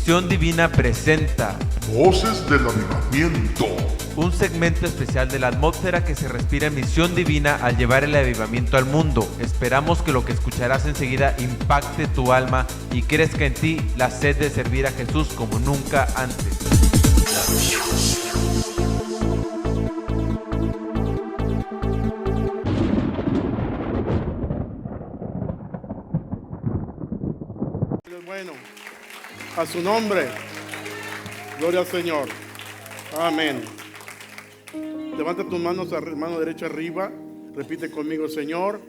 Misión Divina presenta Voces del Avivamiento, un segmento especial de la atmósfera que se respira en Misión Divina al llevar el avivamiento al mundo. Esperamos que lo que escucharás enseguida impacte tu alma y crezca en ti la sed de servir a Jesús como nunca antes. Bueno, a su nombre, gloria al Señor, amén. Levanta tus manos, mano derecha arriba, repite conmigo: Señor,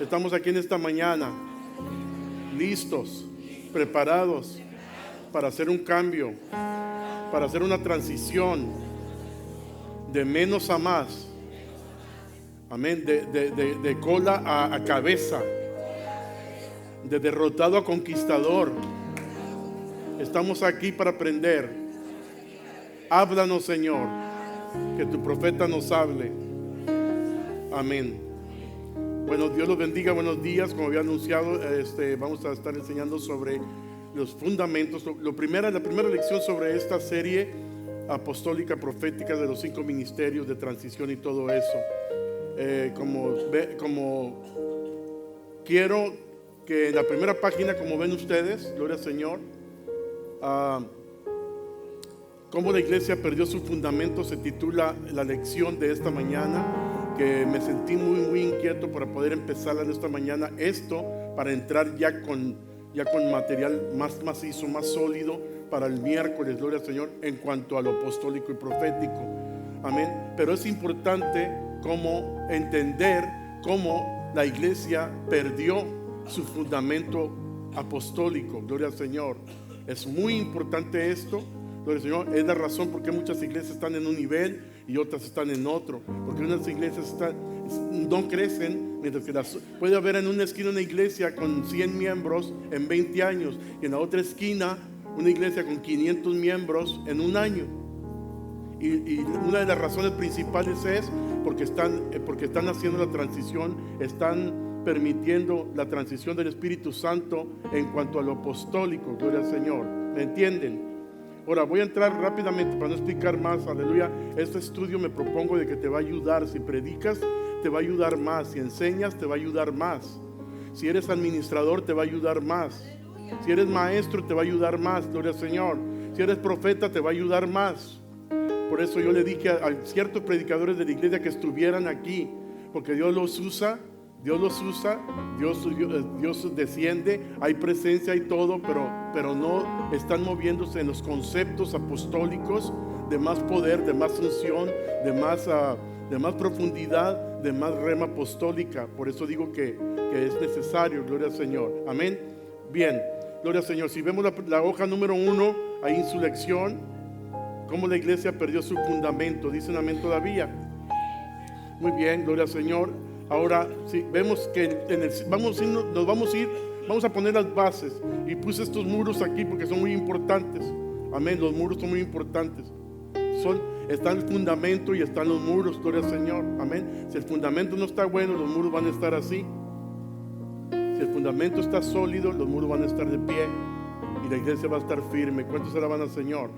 estamos aquí en esta mañana, listos, preparados para hacer un cambio, para hacer una transición de menos a más, amén, de cola a cabeza, de derrotado a conquistador. Estamos aquí para aprender. Háblanos, Señor, que tu profeta nos hable. Amén. Bueno, Dios los bendiga, buenos días. Como había anunciado, vamos a estar enseñando sobre los fundamentos. La primera lección sobre esta serie apostólica profética de los 5 ministerios de transición y todo eso. Como quiero que en la primera página, como ven ustedes, gloria al Señor, cómo la iglesia perdió su fundamento, se titula la lección de esta mañana, que me sentí muy inquieto para poder empezar en esta mañana esto, para entrar ya con material más macizo, más sólido para el miércoles, gloria al Señor, en cuanto a lo apostólico y profético, amén. Pero es importante cómo entender cómo la iglesia perdió su fundamento apostólico, gloria al Señor. Es muy importante esto, gloria al Señor. Es la razón por qué muchas iglesias están en un nivel y otras están en otro, porque unas iglesias no crecen, mientras que puede haber en una esquina una iglesia con 100 miembros en 20 años y en la otra esquina una iglesia con 500 miembros en un año. Y una de las razones principales es porque están haciendo la transición, están permitiendo la transición del Espíritu Santo en cuanto a lo apostólico, gloria al Señor. ¿Me entienden? Ahora voy a entrar rápidamente para no explicar más, aleluya. Este estudio me propongo de que te va a ayudar. Si predicas, te va a ayudar más. Si enseñas, te va a ayudar más. Si eres administrador, te va a ayudar más. Si eres maestro, te va a ayudar más, gloria al Señor. Si eres profeta, te va a ayudar más. Por eso yo le dije a ciertos predicadores de la iglesia que estuvieran aquí, porque Dios los usa, Dios desciende, hay presencia y todo, pero no están moviéndose en los conceptos apostólicos de más poder, de más unción, de más profundidad, de más rema apostólica. Por eso digo que es necesario, gloria al Señor, amén. Bien, gloria al Señor. Si vemos la hoja número 1, ahí en su lección, cómo la iglesia perdió su fundamento. ¿Dicen amén todavía? Muy bien, gloria al Señor. Ahora, sí, vemos que vamos a poner las bases. Y puse estos muros aquí porque son muy importantes. Amén, los muros son muy importantes. Está el fundamento y están los muros, gloria al Señor. Amén. Si el fundamento no está bueno, los muros van a estar así. Si el fundamento está sólido, los muros van a estar de pie y la iglesia va a estar firme. ¿Cuántos alaban al Señor?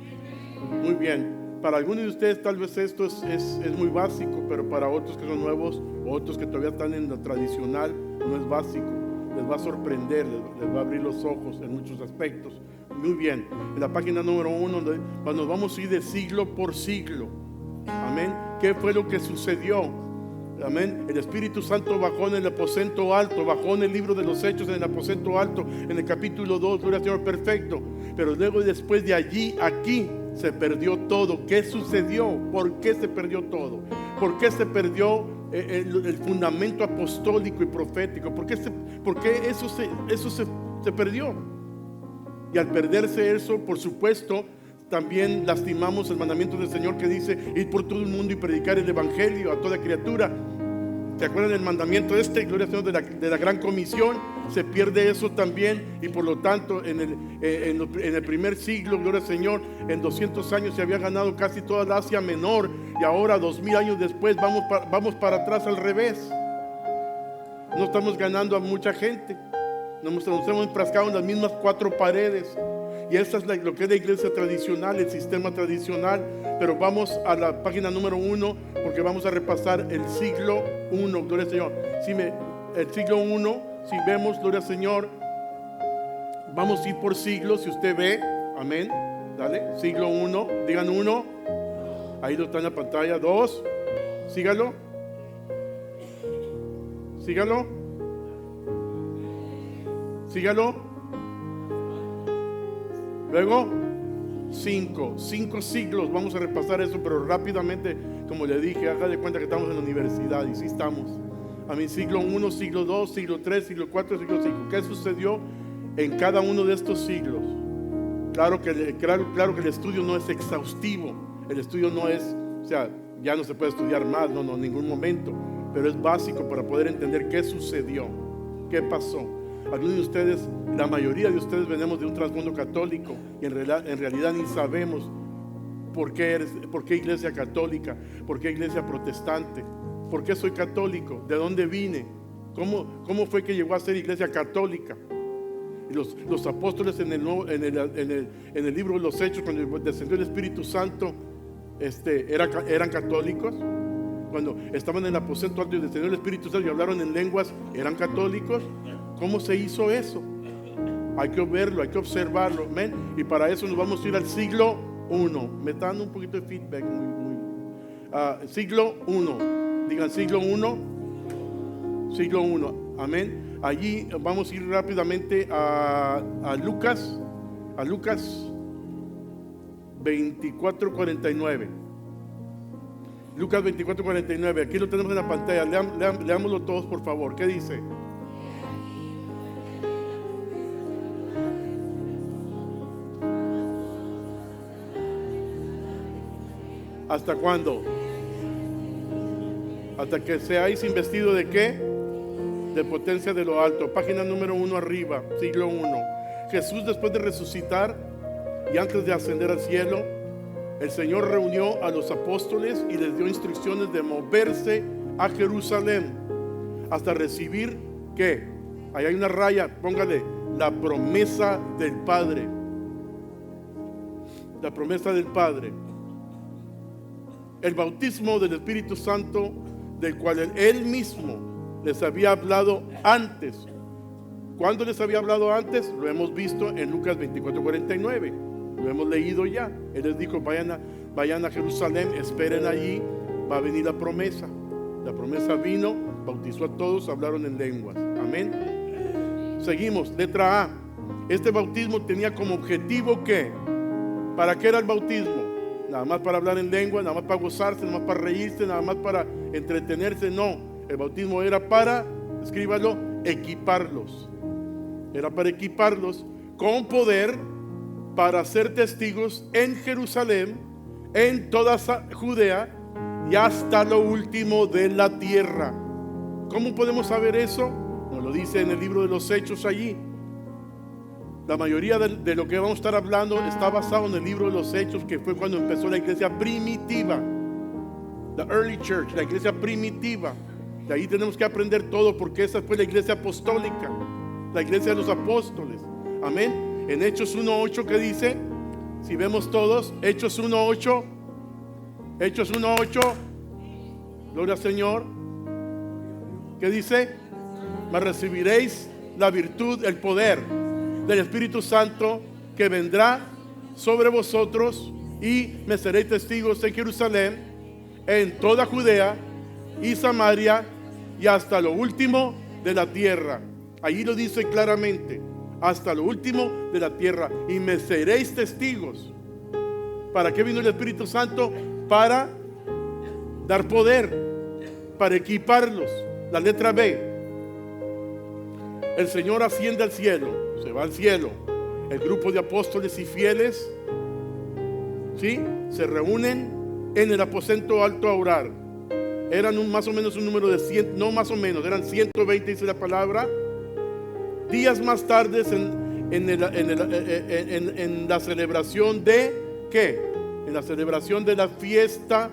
Muy bien. Para algunos de ustedes tal vez esto es muy básico, pero para otros que son nuevos, o otros que todavía están en lo tradicional, no es básico. Les va a sorprender, les va a abrir los ojos en muchos aspectos. Muy bien. En la página número 1 nos vamos a ir de siglo por siglo. Amén. ¿Qué fue lo que sucedió? Amén. El Espíritu Santo bajó en el aposento alto, bajó en el libro de los Hechos en el aposento alto, en el capítulo 2, gloria al Señor, perfecto. Pero luego y después de allí, aquí se perdió todo. ¿Qué sucedió? ¿Por qué se perdió todo? ¿Por qué se perdió el fundamento apostólico y profético? ¿Por qué eso se perdió? Y al perderse eso, por supuesto, también lastimamos el mandamiento del Señor que dice: ir por todo el mundo y predicar el evangelio a toda criatura. ¿Se acuerdan del mandamiento gloria al Señor, de la gran comisión? Se pierde eso también, y por lo tanto en el primer siglo, gloria al Señor, en 200 años se había ganado casi toda la Asia Menor, y ahora 2000 años después vamos para atrás al revés. No estamos ganando a mucha gente, nos hemos enfrascado en las mismas 4 paredes. Y esta es lo que es la iglesia tradicional, el sistema tradicional. Pero vamos a la página número 1 porque vamos a repasar el siglo I. Gloria al Señor. El siglo I, si vemos, gloria al Señor, vamos a ir por siglos. Si usted ve, amén. Dale, siglo I, digan 1. Ahí lo está en la pantalla. 2, sígalo. Sígalo. Sígalo. Luego 5 siglos. Vamos a repasar eso, pero rápidamente, como le dije, haga de cuenta que estamos en la universidad. Y sí estamos. A mí, siglo 1, siglo 2, siglo 3, siglo 4, siglo 5. ¿Qué sucedió en cada uno de estos siglos? Claro que el estudio no es exhaustivo. El estudio no es, o sea, ya no se puede estudiar más, no, en ningún momento. Pero es básico para poder entender qué sucedió, qué pasó. Algunos de ustedes, la mayoría de ustedes venimos de un trasfondo católico y en realidad ni sabemos por qué iglesia católica, por qué iglesia protestante, por qué soy católico, de dónde vine, cómo fue que llegó a ser iglesia católica. Y los apóstoles en el libro de los Hechos, cuando descendió el Espíritu Santo, eran católicos. Cuando estaban en el aposento alto y descendió el Espíritu Santo y hablaron en lenguas, ¿eran católicos? ¿Cómo se hizo eso? Hay que verlo, hay que observarlo. ¿Ven? Y para eso nos vamos a ir al siglo I. Me está dando un poquito de feedback. Siglo I. Digan siglo I. Siglo I. Amén. Allí vamos a ir rápidamente a Lucas. A Lucas 24:49. Lucas 24:49. Aquí lo tenemos en la pantalla. Leámoslo todos, por favor. ¿Qué dice? ¿Hasta cuándo? Hasta que seáis investidos ¿de qué? De potencia de lo alto. Página número 1 arriba, siglo I. Jesús, después de resucitar y antes de ascender al cielo, el Señor reunió a los apóstoles y les dio instrucciones de moverse a Jerusalén hasta recibir ¿qué? Ahí hay una raya, póngale, la promesa del Padre. La promesa del Padre. El bautismo del Espíritu Santo, del cual Él mismo les había hablado antes. ¿Cuándo les había hablado antes? Lo hemos visto en Lucas 24:49. Lo hemos leído ya. Él les dijo, vayan a Jerusalén, esperen allí, va a venir la promesa. La promesa vino, bautizó a todos, hablaron en lenguas. Amén. Seguimos, letra A. Este bautismo tenía como objetivo ¿qué? ¿Para qué era el bautismo? Nada más para hablar en lengua, nada más para gozarse, nada más para reírse, nada más para entretenerse. No, el bautismo era para, escríbalo, equiparlos. Era para equiparlos con poder para ser testigos en Jerusalén, en toda Judea y hasta lo último de la tierra. ¿Cómo podemos saber eso? Nos lo dice en el libro de los Hechos allí. La mayoría de lo que vamos a estar hablando está basado en el libro de los Hechos, que fue cuando empezó la iglesia primitiva, the early church, la iglesia primitiva. De ahí tenemos que aprender todo, porque esa fue la iglesia apostólica, la iglesia de los apóstoles. Amén. En Hechos 1:8, ¿qué dice? Si vemos todos, Hechos 1:8, Hechos 1:8, gloria al Señor. ¿Qué dice? Mas recibiréis la virtud, el poder del Espíritu Santo, que vendrá sobre vosotros, y me seréis testigos en Jerusalén, en toda Judea y Samaria y hasta lo último de la tierra. Allí lo dice claramente, hasta lo último de la tierra, y me seréis testigos. ¿Para qué vino el Espíritu Santo? Para dar poder, para equiparlos. La letra B. El Señor asciende al cielo, se va al cielo. El grupo de apóstoles y fieles, ¿sí?, se reúnen en el aposento alto a orar. Eran más o menos un número de 100, no más o menos, eran 120, dice la palabra. Días más tarde en la celebración de ¿qué? En la celebración de la fiesta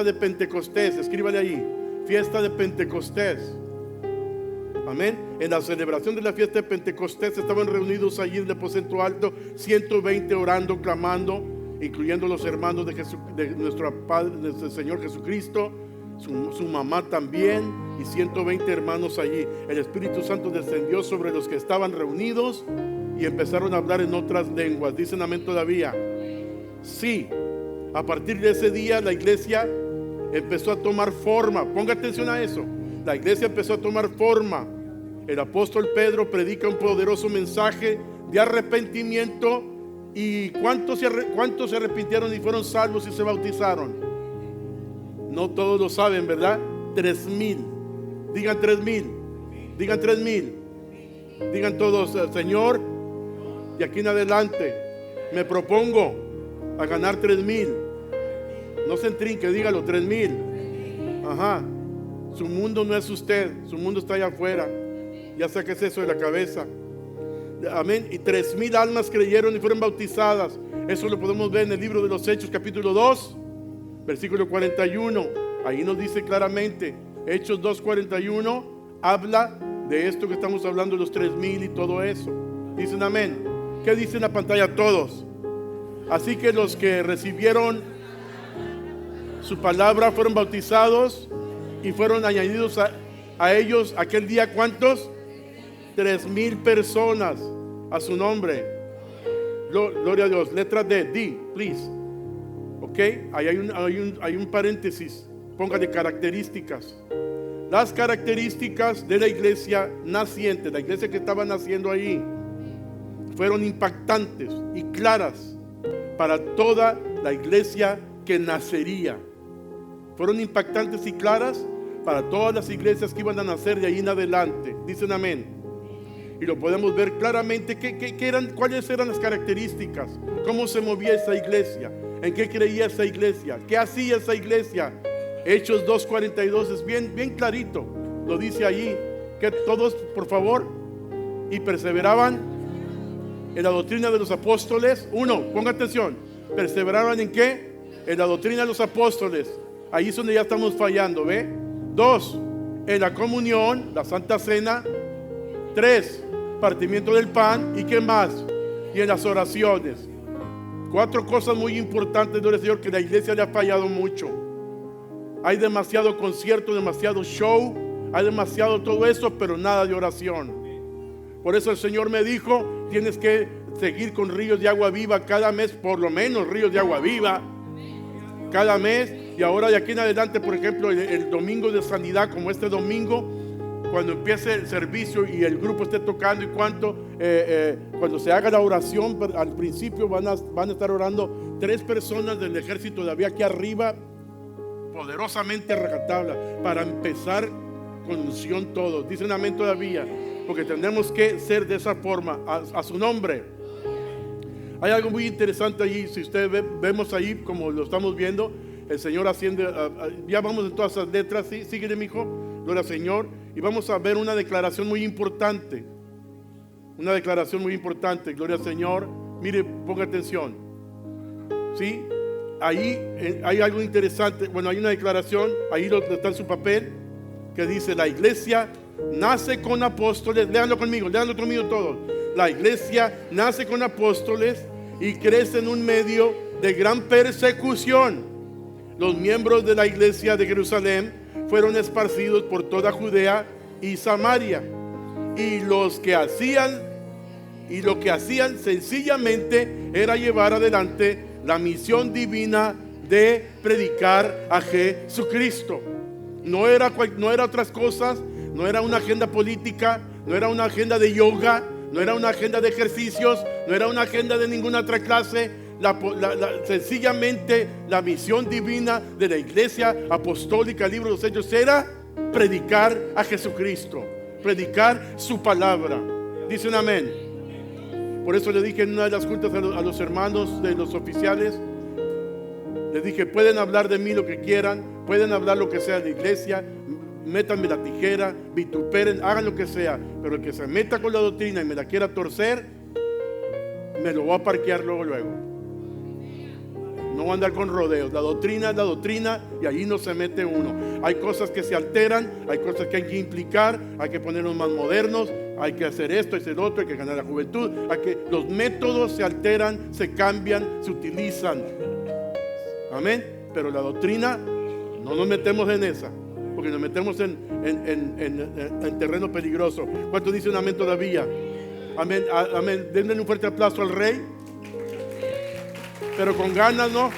de Pentecostés. Escríbale ahí, fiesta de Pentecostés. Amén. en la celebración de la fiesta de Pentecostés, estaban reunidos allí en el aposento alto, 120 orando, clamando, incluyendo los hermanos de nuestro Padre, nuestro Señor Jesucristo, su mamá también, y 120 hermanos allí. El Espíritu Santo descendió sobre los que estaban reunidos y empezaron a hablar en otras lenguas. Dicen amén todavía. Sí, a partir de ese día la iglesia empezó a tomar forma. Ponga atención a eso. La iglesia empezó a tomar forma. El apóstol Pedro predica un poderoso mensaje de arrepentimiento. ¿Y cuántos se arrepintieron y fueron salvos y se bautizaron? No todos lo saben, ¿verdad? 3,000. Digan 3,000. Digan 3,000. Digan todos, Señor, de aquí en adelante me propongo a ganar 3,000. No se entrinque, dígalo, 3,000. Ajá. Su mundo no es usted, su mundo está allá afuera. Ya saques eso de la cabeza. Amén. Y 3,000 almas creyeron y fueron bautizadas. Eso lo podemos ver en el libro de los Hechos, capítulo 2, versículo 41. Ahí nos dice claramente, Hechos 2:41 habla de esto que estamos hablando, los 3,000 y todo eso. Dicen amén. ¿Qué dice en la pantalla? Todos. Así que los que recibieron su palabra fueron bautizados y fueron añadidos a ellos aquel día. ¿Cuántos? 3,000 personas a su nombre. Gloria a Dios. Letra D, please. Ok, ahí hay un paréntesis. Póngale características. Las características de la iglesia naciente, la iglesia que estaba naciendo ahí, fueron impactantes y claras para toda la iglesia que nacería. Fueron impactantes y claras para todas las iglesias que iban a nacer de ahí en adelante. Dicen amén. Y lo podemos ver claramente. ¿Cuáles eran las características? ¿Cómo se movía esa iglesia? ¿En qué creía esa iglesia? ¿Qué hacía esa iglesia? Hechos 2:42 es bien clarito. Lo dice allí. Que todos, por favor, y perseveraban en la doctrina de los apóstoles. Uno, ponga atención. ¿Perseveraban en qué? En la doctrina de los apóstoles. Ahí es donde ya estamos fallando, ¿ve? 2, en la comunión, la Santa Cena. 3, partimiento del pan. ¿Y qué más? Y en las oraciones. 4 cosas muy importantes, del Señor, que la iglesia le ha fallado mucho. Hay demasiado concierto, demasiado show, hay demasiado todo eso, pero nada de oración. Por eso el Señor me dijo, tienes que seguir con ríos de agua viva cada mes, por lo menos ríos de agua viva cada mes. Y ahora de aquí en adelante, por ejemplo, el domingo de sanidad, como este domingo, cuando empiece el servicio y el grupo esté tocando y cuando se haga la oración, al principio van a estar orando 3 personas del ejército de aquí arriba, poderosamente rajatabla, para empezar con unción todos. Dicen amén todavía, porque tenemos que ser de esa forma, a su nombre. Hay algo muy interesante allí. Si ustedes vemos ahí, como lo estamos viendo, el Señor haciendo, ya vamos en todas esas letras. ¿Sí? Síguele, mi hijo, gloria al Señor. Y vamos a ver una declaración muy importante. Una declaración muy importante, gloria al Señor. Mire, ponga atención. ¿Sí? Ahí hay algo interesante. Bueno, hay una declaración, ahí está en su papel, que dice: la iglesia nace con apóstoles. Léanlo conmigo todos. La iglesia nace con apóstoles y crece en un medio de gran persecución. Los miembros de la iglesia de Jerusalén fueron esparcidos por toda Judea y Samaria, y lo que hacían sencillamente era llevar adelante la misión divina de predicar a Jesucristo. No era otras cosas, no era una agenda política, no era una agenda de yoga, no era una agenda de ejercicios, no era una agenda de ninguna otra clase. Sencillamente la misión divina de la iglesia apostólica, el libro de los Hechos, era predicar a Jesucristo, predicar su palabra. Dicen amén. Por eso le dije en una de las juntas a los hermanos de los oficiales, les dije: pueden hablar de mí lo que quieran, pueden hablar lo que sea de la iglesia, métanme la tijera, vituperen, hagan lo que sea, pero el que se meta con la doctrina y me la quiera torcer, me lo voy a parquear luego. No va a andar con rodeos. La doctrina es la doctrina y allí no se mete uno. Hay cosas que se alteran, hay cosas que hay que implicar, hay que ponernos más modernos, hay que hacer esto, hacer otro, hay que ganar la juventud. Los métodos se alteran, se cambian, se utilizan. Amén. Pero la doctrina no nos metemos en esa, porque nos metemos en terreno peligroso. ¿Cuántos dicen amén todavía? Amén, amén. Denle un fuerte aplauso al Rey. Pero con ganas, ¿no?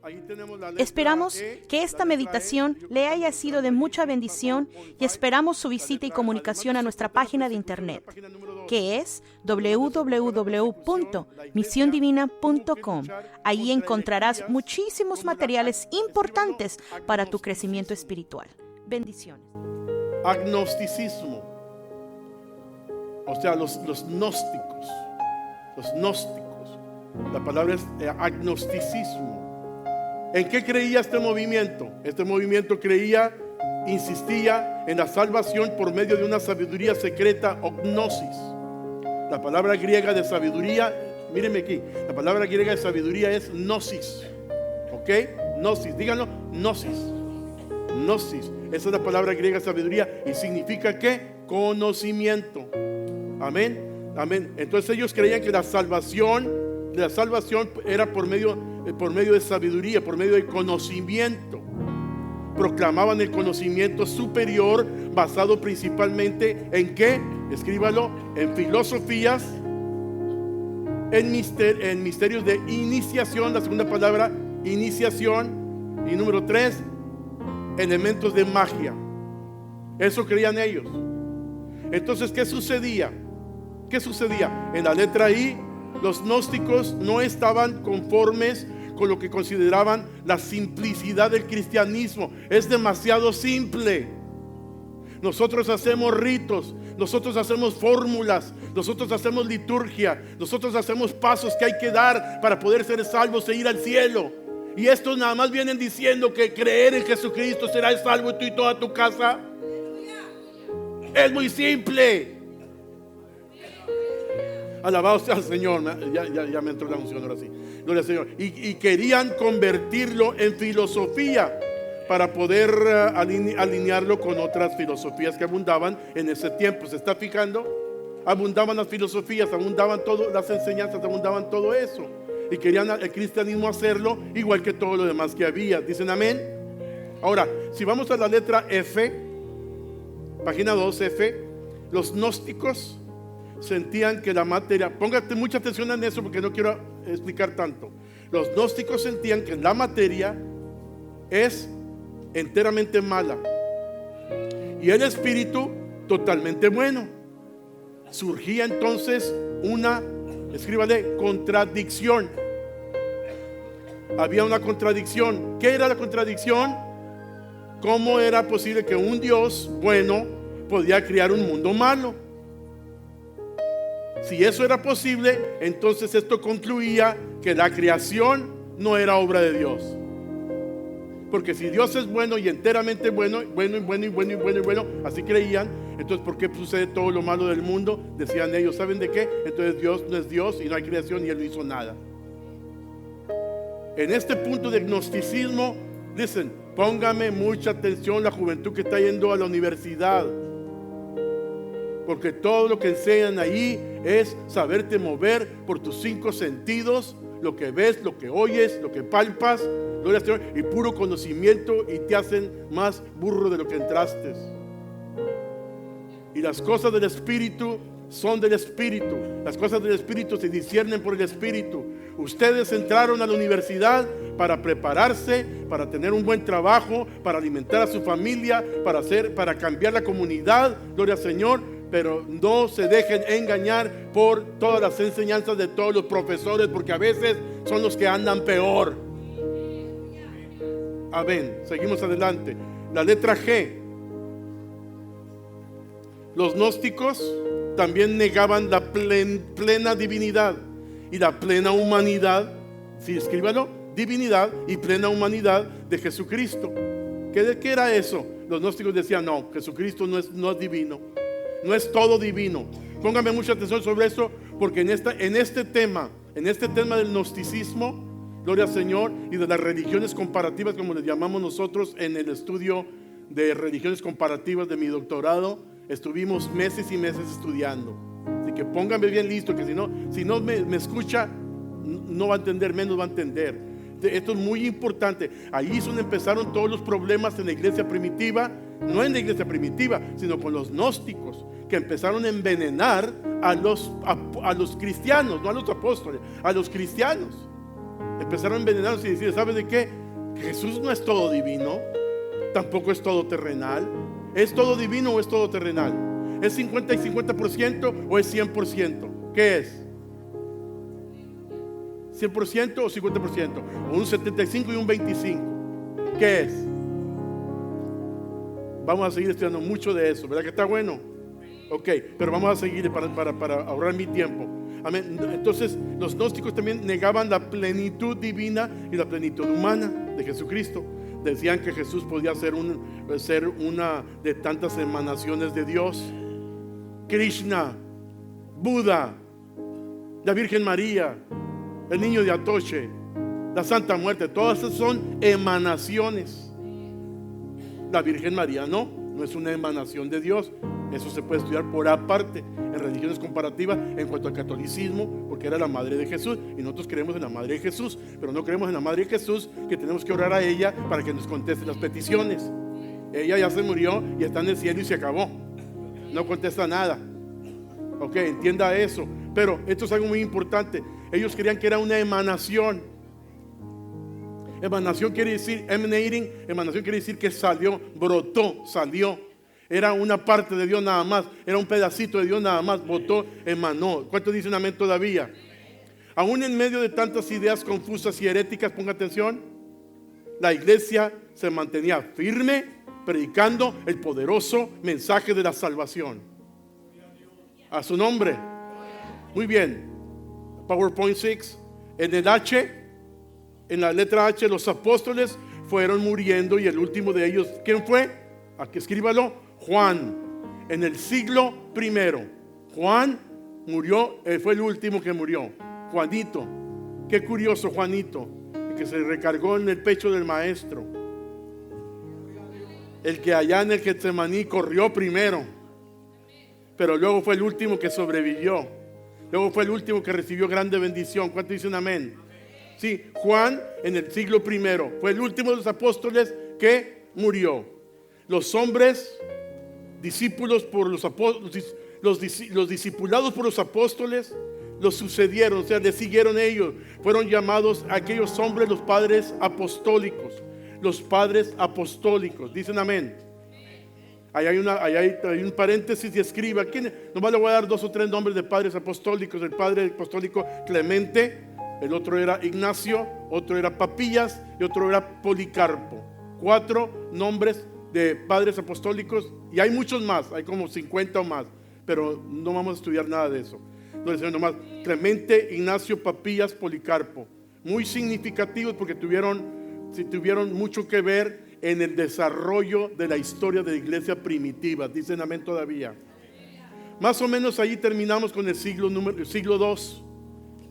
Ahí tenemos la letra Esperamos E, que esta la letra meditación E. le haya sido de mucha bendición y esperamos su visita y comunicación a nuestra página de internet, que es www.misiondivina.com. Ahí encontrarás muchísimos materiales importantes para tu crecimiento espiritual. Bendiciones. Agnosticismo. O sea, los gnósticos. Los gnósticos. La palabra es agnosticismo. ¿En qué creía este movimiento? Este movimiento insistía en la salvación por medio de una sabiduría secreta o gnosis. La palabra griega de sabiduría, mírenme aquí, la palabra griega de sabiduría es gnosis. ¿Ok? Gnosis, díganlo, gnosis. Gnosis, esa es la palabra griega de sabiduría y significa ¿qué? Conocimiento. Amén, amén. Entonces ellos creían que la salvación era por medio de sabiduría, por medio de conocimiento. Proclamaban el conocimiento superior basado principalmente en ¿qué? Escríbalo, en filosofías, en misterios de iniciación, la segunda palabra, iniciación, y número 3, elementos de magia. Eso creían ellos. Entonces, ¿qué sucedía? ¿Qué sucedía? En la letra I, los gnósticos no estaban conformes con lo que consideraban la simplicidad del cristianismo. Es demasiado simple. Nosotros hacemos ritos, nosotros hacemos fórmulas, nosotros hacemos liturgia, nosotros hacemos pasos que hay que dar para poder ser salvos e ir al cielo. Y estos nada más vienen diciendo que creer en Jesucristo será salvo tú y toda tu casa. Es muy simple. Alabado sea el Señor. Ya me entró la unción ahora sí. Gloria al Señor. Y querían convertirlo en filosofía para poder alinearlo con otras filosofías que abundaban en ese tiempo. ¿Se está fijando? Abundaban las filosofías, abundaban todas las enseñanzas, abundaban todo eso. Y querían el cristianismo hacerlo igual que todo lo demás que había. ¿Dicen amén? Ahora, si vamos a la letra F, página 2, F, los gnósticos sentían que la materia, póngate mucha atención en eso porque no quiero explicar tanto. Los gnósticos sentían que la materia es enteramente mala y el espíritu totalmente bueno. Surgía entonces una, escríbale, contradicción. Había una contradicción. ¿Qué era la contradicción? ¿Cómo era posible que un Dios bueno podía crear un mundo malo? Si eso era posible, entonces esto concluía que la creación no era obra de Dios. Porque si Dios es bueno y enteramente bueno, así creían, entonces ¿por qué sucede todo lo malo del mundo? Decían ellos, ¿saben de qué? Entonces Dios no es Dios y no hay creación y Él no hizo nada. En este punto de gnosticismo, dicen, póngame mucha atención la juventud que está yendo a la universidad. Porque todo lo que enseñan ahí es saberte mover por tus 5 sentidos, lo que ves, lo que oyes, lo que palpas, gloria al Señor, y puro conocimiento, y te hacen más burro de lo que entraste. Y las cosas del Espíritu son del Espíritu. Las cosas del Espíritu se disciernen por el Espíritu. Ustedes entraron a la universidad para prepararse, para tener un buen trabajo, para alimentar a su familia, para cambiar la comunidad, gloria al Señor. Pero no se dejen engañar por todas las enseñanzas de todos los profesores, porque a veces son los que andan peor. Amén. Seguimos adelante. La letra G. Los gnósticos también negaban la plena divinidad y la plena humanidad. Sí, escríbalo. Divinidad y plena humanidad de Jesucristo. ¿Qué era eso? Los gnósticos decían, no, Jesucristo no es divino. no es todo divino. Póngame mucha atención sobre eso, porque en este tema del gnosticismo, gloria al Señor, y de las religiones comparativas, como les llamamos nosotros en el estudio de religiones comparativas de mi doctorado, estuvimos meses y meses estudiando. Así que póngame bien listo, que si no me escucha, no va a entender, menos va a entender. Esto es muy importante. Ahí es donde empezaron todos los problemas en la iglesia primitiva, no en la iglesia primitiva, sino con los gnósticos, que empezaron a envenenar a los cristianos, no a los apóstoles, a los cristianos. Empezaron a envenenarlos y decir, ¿sabes de qué? Jesús no es todo divino, tampoco es todo terrenal. ¿Es todo divino o es todo terrenal? ¿Es 50 y 50% o es 100%? ¿Qué es? ¿100% o 50%? ¿O un 75 y un 25? ¿Qué es? Vamos a seguir estudiando mucho de eso, ¿verdad que está bueno? Ok, pero vamos a seguir para ahorrar mi tiempo. Amén. Entonces, los gnósticos también negaban la plenitud divina y la plenitud humana de Jesucristo. Decían que Jesús podía ser una de tantas emanaciones de Dios. Krishna, Buda, la Virgen María, el niño de Atoche, la Santa Muerte, todas esas son emanaciones. La Virgen María no es una emanación de Dios. Eso se puede estudiar por aparte en religiones comparativas en cuanto al catolicismo, porque era la madre de Jesús y nosotros creemos en la madre de Jesús, pero no creemos en la madre de Jesús que tenemos que orar a ella para que nos conteste las peticiones. Ella ya se murió y está en el cielo y se acabó, no contesta nada. Ok, entienda eso. Pero esto es algo muy importante. Ellos creían que era una emanación. Emanación quiere decir, emanating, emanación quiere decir que salió, brotó, salió. Era una parte de Dios nada más, era un pedacito de Dios nada más, brotó, emanó. ¿Cuántos dicen amén todavía? Aún en medio de tantas ideas confusas y heréticas, ponga atención, la iglesia se mantenía firme, predicando el poderoso mensaje de la salvación. A su nombre. Muy bien. PowerPoint 6. En el H, en la letra H, los apóstoles fueron muriendo y el último de ellos, ¿quién fue? Aquí escríbalo, Juan. En el siglo primero, Juan murió, fue el último que murió. Juanito. Qué curioso, Juanito, el que se recargó en el pecho del maestro. El que allá en el Getsemaní corrió primero, pero luego fue el último que sobrevivió. Luego fue el último que recibió grande bendición. ¿Cuántos dicen amén? Sí, Juan en el siglo primero fue el último de los apóstoles que murió. Los hombres, discípulos por los apóstoles, los discipulados por los apóstoles, los sucedieron, o sea, le siguieron ellos. Fueron llamados aquellos hombres los padres apostólicos. Los padres apostólicos. Dicen amén. Ahí hay un paréntesis y escriba. Nomás le voy a dar 2 o 3 nombres de padres apostólicos. El padre apostólico Clemente, el otro era Ignacio, otro era Papillas y otro era Policarpo. 4 nombres de padres apostólicos y hay muchos más, hay como 50 o más, pero no vamos a estudiar nada de eso. Entonces, nomás Clemente, Ignacio, Papillas, Policarpo. Muy significativos porque tuvieron mucho que ver en el desarrollo de la historia de la iglesia primitiva. Dicen amén todavía. Más o menos ahí terminamos con el siglo 2.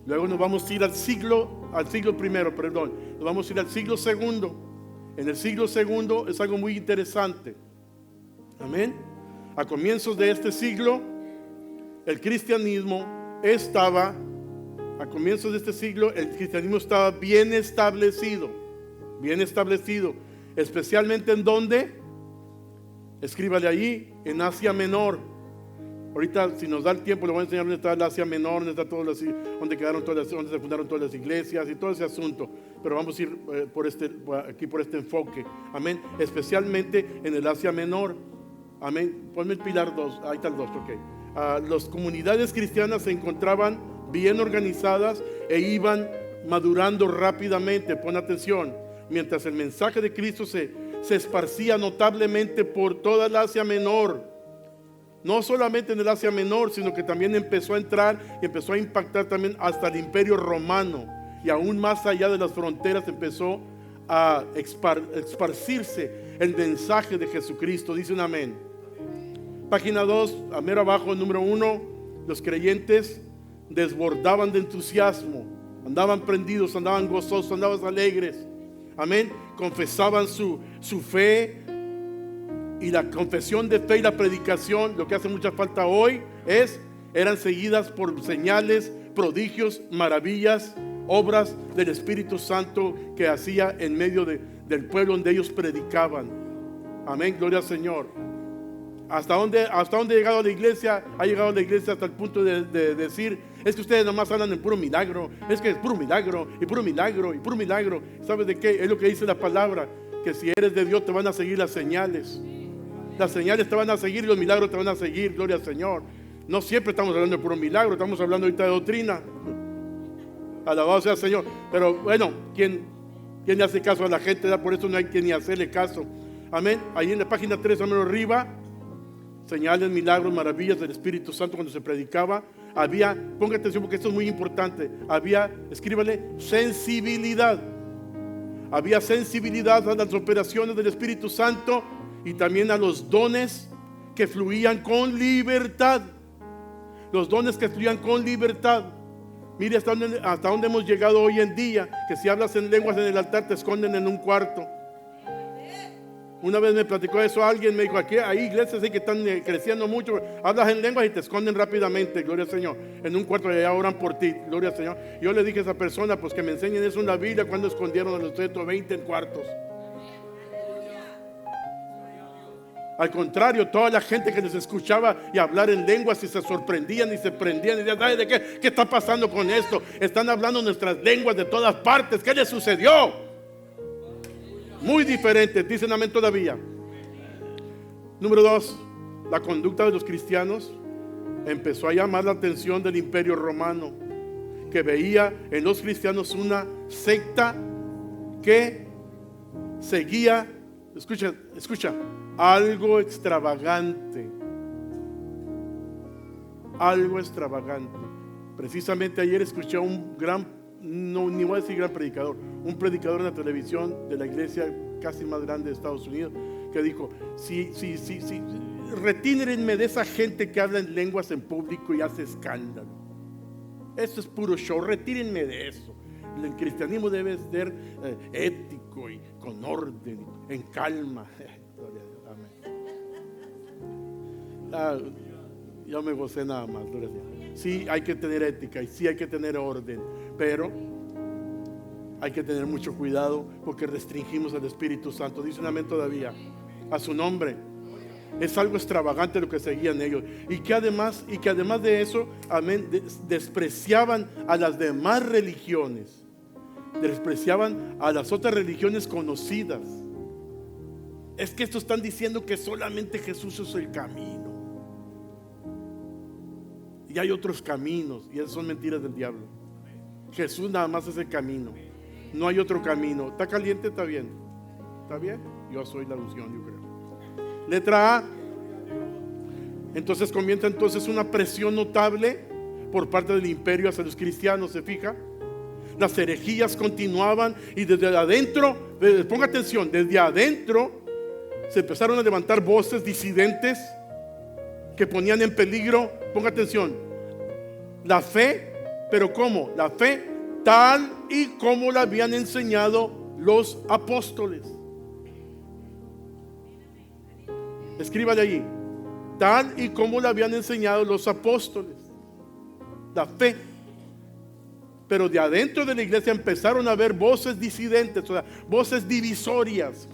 Luego nos vamos a ir al siglo primero, perdón. Nos vamos a ir al siglo segundo. En el siglo segundo es algo muy interesante. Amén. A comienzos de este siglo, el cristianismo estaba bien establecido. Bien establecido. Especialmente en donde, escríbale allí, en Asia Menor. Ahorita, si nos da el tiempo, le voy a enseñar dónde está el Asia Menor, donde se fundaron todas las iglesias y todo ese asunto. Pero vamos a ir por este enfoque. Amén. Especialmente en el Asia Menor. Amén. Ponme el pilar 2. Ahí está el 2. Ok. Las comunidades cristianas se encontraban bien organizadas e iban madurando rápidamente. Pon atención. Mientras el mensaje de Cristo se esparcía notablemente por toda el Asia Menor. No solamente en el Asia Menor, sino que también empezó a entrar y empezó a impactar también hasta el Imperio Romano. Y aún más allá de las fronteras empezó a esparcirse el mensaje de Jesucristo. Dicen amén. Página 2, a mero abajo, número 1, los creyentes desbordaban de entusiasmo, andaban prendidos, andaban gozosos, andaban alegres. Amén. Confesaban su fe, y la confesión de fe y la predicación, lo que hace mucha falta hoy, eran seguidas por señales, prodigios, maravillas, obras del Espíritu Santo que hacía en medio del pueblo donde ellos predicaban. Amén, gloria al Señor. ¿Hasta dónde ha llegado la iglesia? Ha llegado la iglesia hasta el punto de decir: es que ustedes nomás hablan en puro milagro, es que es puro milagro, y puro milagro, y puro milagro. ¿Sabes de qué? Es lo que dice la palabra, que si eres de Dios te van a seguir las señales. Las señales te van a seguir y los milagros te van a seguir, gloria al Señor. No siempre estamos hablando de puro milagro, estamos hablando ahorita de doctrina. Alabado sea el Señor. Pero bueno, ¿quién le hace caso a la gente? Por eso no hay quien ni hacerle caso. Amén. Ahí en la página 3, a menos arriba, señales, milagros, maravillas del Espíritu Santo cuando se predicaba. Había, ponga atención porque esto es muy importante, había, escríbale, sensibilidad. Había sensibilidad a las operaciones del Espíritu Santo y también a los dones que fluían con libertad. Los dones que fluían con libertad. Mire hasta dónde hemos llegado hoy en día, que si hablas en lenguas en el altar te esconden en un cuarto. Una vez me platicó eso alguien, me dijo: aquí hay iglesias que están creciendo mucho, hablas en lenguas y te esconden rápidamente, gloria al Señor, en un cuarto, y allá oran por ti, gloria al Señor. Yo le dije a esa persona, pues que me enseñen eso en la Biblia, cuando escondieron a los 120 en cuartos. Al contrario, toda la gente que les escuchaba y hablar en lenguas y se sorprendían y se prendían y decían: ¿sabes de qué está pasando con esto? Están hablando nuestras lenguas de todas partes. ¿Qué les sucedió? Muy diferente, dicen amén todavía. Número 2, la conducta de los cristianos empezó a llamar la atención del Imperio Romano, que veía en los cristianos una secta que seguía, escucha, algo extravagante. Algo extravagante. Precisamente ayer escuché a un gran, no, ni voy a decir gran predicador, un predicador en la televisión de la iglesia casi más grande de Estados Unidos, que dijo: sí, retírenme de esa gente que habla en lenguas en público y hace escándalo. Eso es puro show, retírenme de eso. El cristianismo debe ser ético y con orden, en calma. Amén. Yo me gocé nada más, gloria a Dios. Sí hay que tener ética y sí hay que tener orden, pero hay que tener mucho cuidado porque restringimos al Espíritu Santo. Dice un amén todavía, a su nombre. Es algo extravagante lo que seguían ellos, y que además de eso, amén, despreciaban a las demás religiones, despreciaban a las otras religiones conocidas. Es que estos están diciendo que solamente Jesús es el camino, y hay otros caminos, y esas son mentiras del diablo. Jesús nada más es el camino, no hay otro camino. ¿Está caliente? ¿Está bien? ¿Está bien? Yo soy la unción, yo creo. Letra A. Entonces comienza una presión notable por parte del imperio hacia los cristianos. ¿Se fija? Las herejías continuaban, y desde adentro, ponga atención, desde adentro se empezaron a levantar voces disidentes que ponían en peligro, ponga atención, la fe. Pero ¿cómo? La fe tal y como la habían enseñado los apóstoles. Escríbale allí, tal y como la habían enseñado los apóstoles. La fe. Pero de adentro de la iglesia empezaron a haber voces disidentes, o sea, voces divisorias,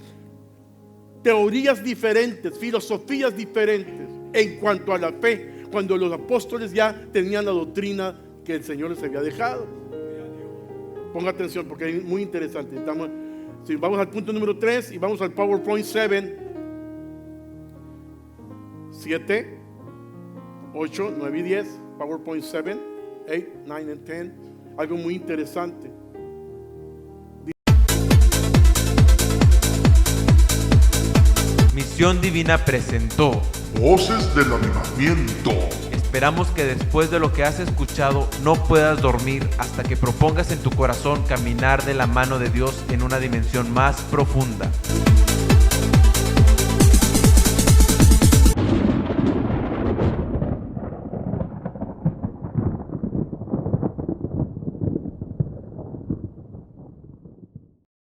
teorías diferentes, filosofías diferentes en cuanto a la fe, cuando los apóstoles ya tenían la doctrina que el Señor les había dejado. Ponga atención porque es muy interesante. Si vamos al punto número 3 y vamos al PowerPoint 7, 8, 9 y 10, PowerPoint 7, 8, 9 and 10, algo muy interesante. Misión Divina presentó Voces del Avivamiento. Esperamos que después de lo que has escuchado no puedas dormir hasta que propongas en tu corazón caminar de la mano de Dios en una dimensión más profunda.